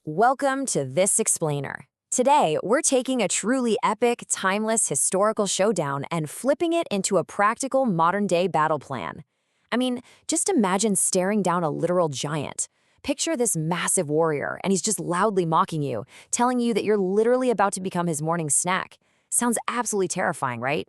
Welcome to This Explainer. Today, we're taking a truly epic, timeless historical showdown and flipping it into a practical modern-day battle plan. I mean, just imagine staring down a literal giant. Picture this massive warrior, and he's just loudly mocking you, telling you that you're literally about to become his morning snack. Sounds absolutely terrifying, right?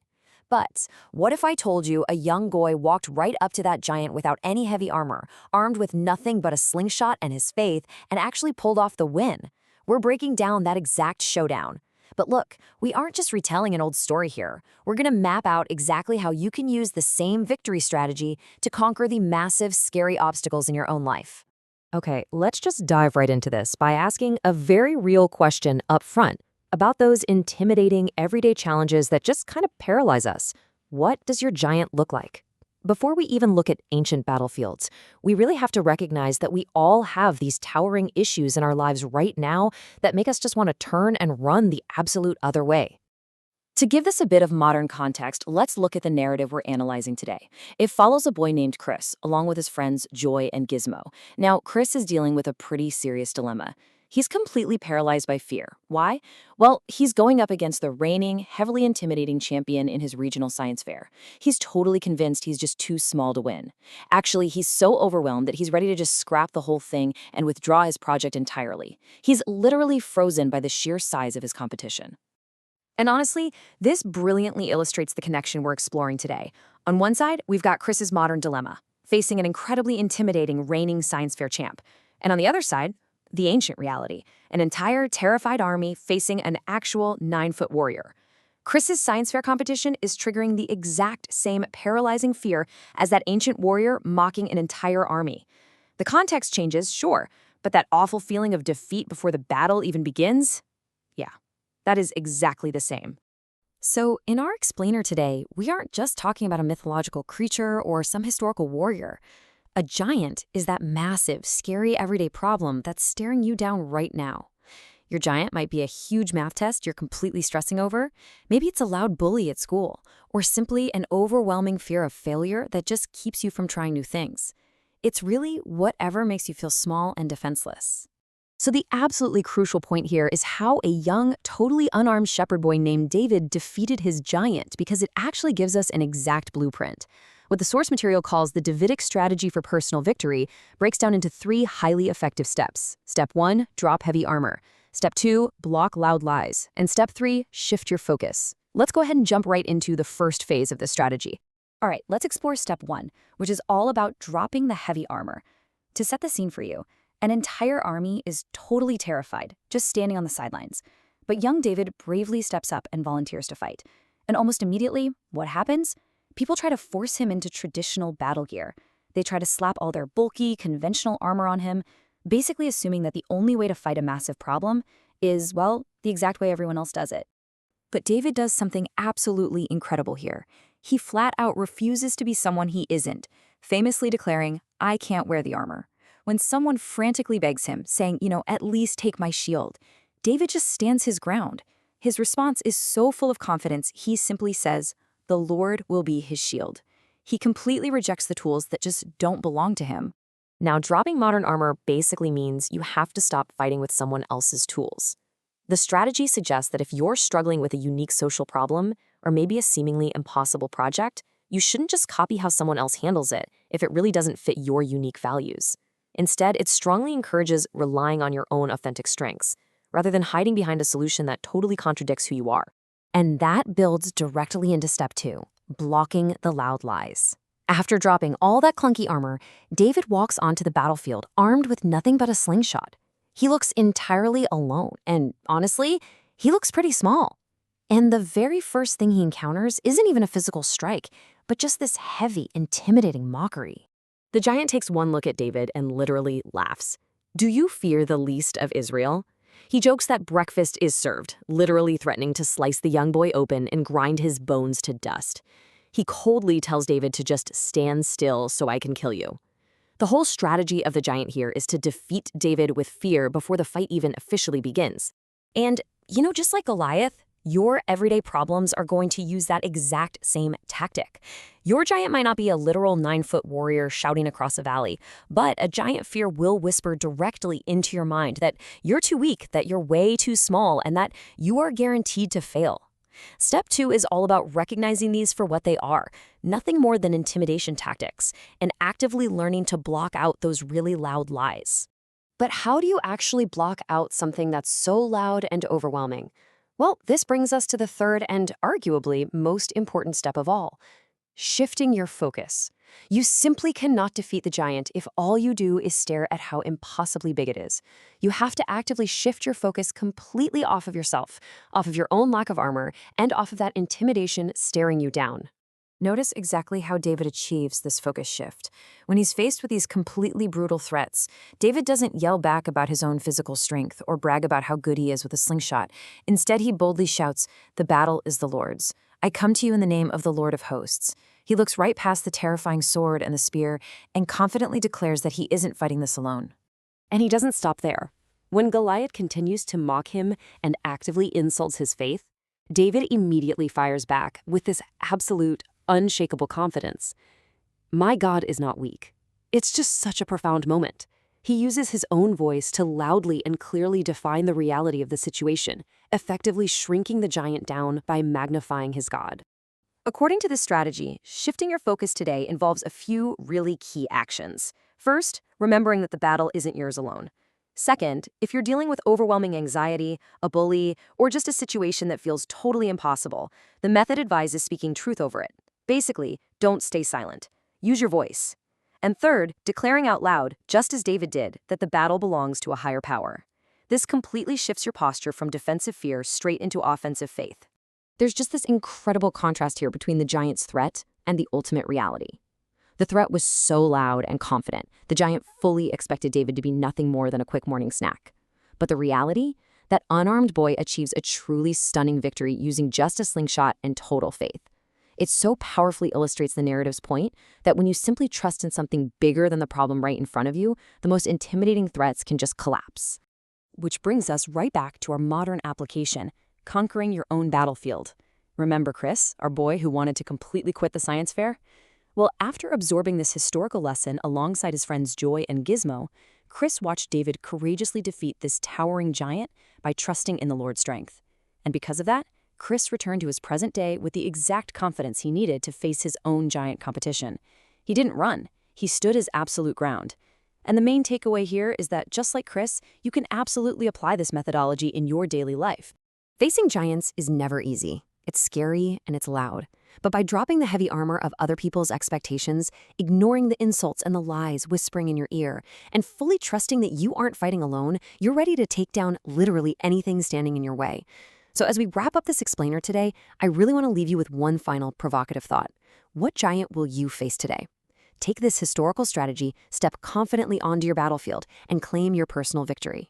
But what if I told you a young boy walked right up to that giant without any heavy armor, armed with nothing but a slingshot and his faith, and actually pulled off the win? We're breaking down that exact showdown. But look, we aren't just retelling an old story here. We're going to map out exactly how you can use the same victory strategy to conquer the massive, scary obstacles in your own life. Okay, let's just dive right into this by asking a very real question up front about those intimidating everyday challenges that just kind of paralyze us. What does your giant look like? Before we even look at ancient battlefields, we really have to recognize that we all have these towering issues in our lives right now that make us just want to turn and run the absolute other way. To give this a bit of modern context, let's look at the narrative we're analyzing today. It follows a boy named Chris, along with his friends Joy and Gizmo. Now, Chris is dealing with a pretty serious dilemma. He's completely paralyzed by fear. Why? Well, he's going up against the reigning, heavily intimidating champion in his regional science fair. He's totally convinced he's just too small to win. Actually, he's so overwhelmed that he's ready to just scrap the whole thing and withdraw his project entirely. He's literally frozen by the sheer size of his competition. And honestly, this brilliantly illustrates the connection we're exploring today. On one side, we've got Chris's modern dilemma, facing an incredibly intimidating reigning science fair champ. And on the other side, the ancient reality, an entire terrified army facing an actual 9-foot warrior. Chris's science fair competition is triggering the exact same paralyzing fear as that ancient warrior mocking an entire army. The context changes, sure, but that awful feeling of defeat before the battle even begins? Yeah, that is exactly the same. So in our explainer today, we aren't just talking about a mythological creature or some historical warrior. A giant is that massive, scary everyday problem that's staring you down right now. Your giant might be a huge math test you're completely stressing over. Maybe it's a loud bully at school, or simply an overwhelming fear of failure that just keeps you from trying new things. It's really whatever makes you feel small and defenseless. So the absolutely crucial point here is how a young, totally unarmed shepherd boy named David defeated his giant, because it actually gives us an exact blueprint. What the source material calls the Davidic strategy for personal victory breaks down into 3 highly effective steps. Step 1, drop heavy armor. Step 2, block loud lies. And step 3, shift your focus. Let's go ahead and jump right into the first phase of this strategy. All right, let's explore step 1, which is all about dropping the heavy armor. To set the scene for you, an entire army is totally terrified, just standing on the sidelines. But young David bravely steps up and volunteers to fight. And almost immediately, what happens? People try to force him into traditional battle gear. They try to slap all their bulky, conventional armor on him, basically assuming that the only way to fight a massive problem is, well, the exact way everyone else does it. But David does something absolutely incredible here. He flat out refuses to be someone he isn't, famously declaring, "I can't wear the armor." When someone frantically begs him, saying, at least take my shield, David just stands his ground. His response is so full of confidence, he simply says, "The Lord will be his shield." He completely rejects the tools that just don't belong to him. Now, dropping modern armor basically means you have to stop fighting with someone else's tools. The strategy suggests that if you're struggling with a unique social problem, or maybe a seemingly impossible project, you shouldn't just copy how someone else handles it if it really doesn't fit your unique values. Instead, it strongly encourages relying on your own authentic strengths, rather than hiding behind a solution that totally contradicts who you are. And that builds directly into step 2, blocking the loud lies. After dropping all that clunky armor, David walks onto the battlefield armed with nothing but a slingshot. He looks entirely alone, and honestly, he looks pretty small. And the very first thing he encounters isn't even a physical strike, but just this heavy, intimidating mockery. The giant takes one look at David and literally laughs. "Do you fear the least of Israel?" He jokes that breakfast is served, literally threatening to slice the young boy open and grind his bones to dust. He coldly tells David to just stand still so I can kill you. The whole strategy of the giant here is to defeat David with fear before the fight even officially begins. And, just like Goliath, Your everyday problems are going to use that exact same tactic. Your giant might not be a literal 9-foot warrior shouting across a valley, but a giant fear will whisper directly into your mind that you're too weak, that you're way too small, and that you are guaranteed to fail. Step 2 is all about recognizing these for what they are, nothing more than intimidation tactics, and actively learning to block out those really loud lies. But how do you actually block out something that's so loud and overwhelming? Well, this brings us to the third and arguably most important step of all: shifting your focus. You simply cannot defeat the giant if all you do is stare at how impossibly big it is. You have to actively shift your focus completely off of yourself, off of your own lack of armor, and off of that intimidation staring you down. Notice exactly how David achieves this focus shift. When he's faced with these completely brutal threats, David doesn't yell back about his own physical strength or brag about how good he is with a slingshot. Instead, he boldly shouts, "The battle is the Lord's. I come to you in the name of the Lord of hosts." He looks right past the terrifying sword and the spear and confidently declares that he isn't fighting this alone. And he doesn't stop there. When Goliath continues to mock him and actively insults his faith, David immediately fires back with this absolute, unshakable confidence. My God is not weak. It's just such a profound moment. He uses his own voice to loudly and clearly define the reality of the situation, effectively shrinking the giant down by magnifying his God. According to this strategy, shifting your focus today involves a few really key actions. First, remembering that the battle isn't yours alone. Second, if you're dealing with overwhelming anxiety, a bully, or just a situation that feels totally impossible, the method advises speaking truth over it. Basically, don't stay silent. Use your voice. And third, declaring out loud, just as David did, that the battle belongs to a higher power. This completely shifts your posture from defensive fear straight into offensive faith. There's just this incredible contrast here between the giant's threat and the ultimate reality. The threat was so loud and confident, the giant fully expected David to be nothing more than a quick morning snack. But the reality? That unarmed boy achieves a truly stunning victory using just a slingshot and total faith. It so powerfully illustrates the narrative's point that when you simply trust in something bigger than the problem right in front of you, the most intimidating threats can just collapse. Which brings us right back to our modern application: conquering your own battlefield. Remember Chris, our boy who wanted to completely quit the science fair? Well, after absorbing this historical lesson alongside his friends Joy and Gizmo, Chris watched David courageously defeat this towering giant by trusting in the Lord's strength. And because of that, Chris returned to his present day with the exact confidence he needed to face his own giant competition. He didn't run. He stood his absolute ground. And the main takeaway here is that just like Chris, you can absolutely apply this methodology in your daily life. Facing giants is never easy. It's scary and it's loud. But by dropping the heavy armor of other people's expectations, ignoring the insults and the lies whispering in your ear, and fully trusting that you aren't fighting alone, you're ready to take down literally anything standing in your way. So as we wrap up this explainer today, I really want to leave you with one final provocative thought. What giant will you face today? Take this historical strategy, step confidently onto your battlefield, and claim your personal victory.